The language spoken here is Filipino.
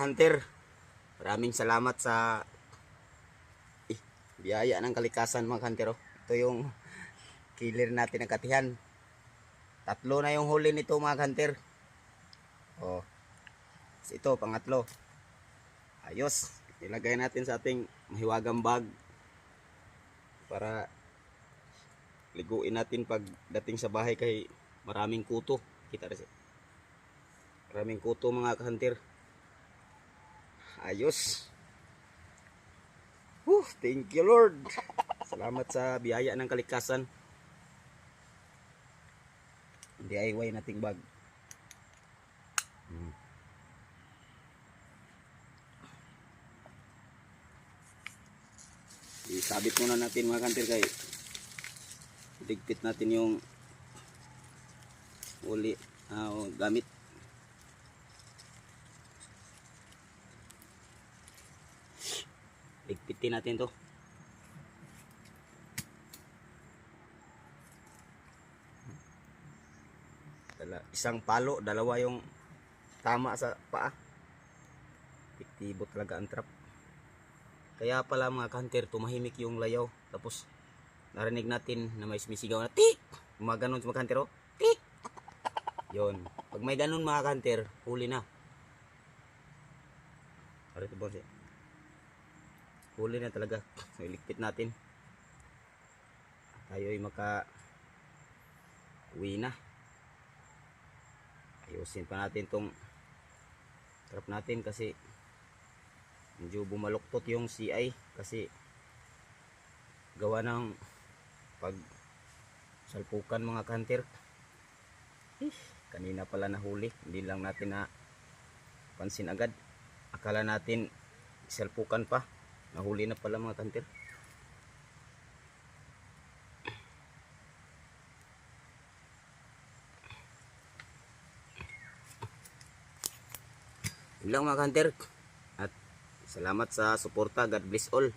ka-hunter. Maraming salamat sa biyaya ng kalikasan mga ka-hunter. Oh. Ito yung killer natin ng katihan. 3 na yung huli nito mga ka-hunter. Oh. Ito, pangatlo. Ayos. Ilagay natin sa ating mahiwagang bag para liguin natin pag dating sa bahay kay maraming kuto. Kita rin siya. Maraming kuto mga ka-hunter. Ayos. Thank you Lord. Salamat sa biyaya ng kalikasan. DIY nating bag. Isabit muna natin mga ka-hunter kay digpit natin yung uli gamit. Digpitin natin to. Isang palo, dalawa yung tama sa paa. Epektibo talaga ang trap. Kaya pala mga ka-hunter, tumahimik yung layaw. Tapos narinig natin na may sumisigaw na tik! Mga ganun mga ka-hunter, oh. Tik! Yun. Pag may ganun mga ka-hunter, huli na. Arito ba siya? Huli na talaga. So, iligpit natin. Tayo ay uwi na. Ayusin pa natin tong trap natin kasi medyo bumaluktot yung CI kasi gawa ng pag salpukan mga ka-hunter. Kanina pala nahuli, hindi lang natin na pansin agad. Akala natin salpukan pa, nahuli na pala mga ka-hunter. Yun lang mga ka-hunter. At salamat sa suporta. God bless all.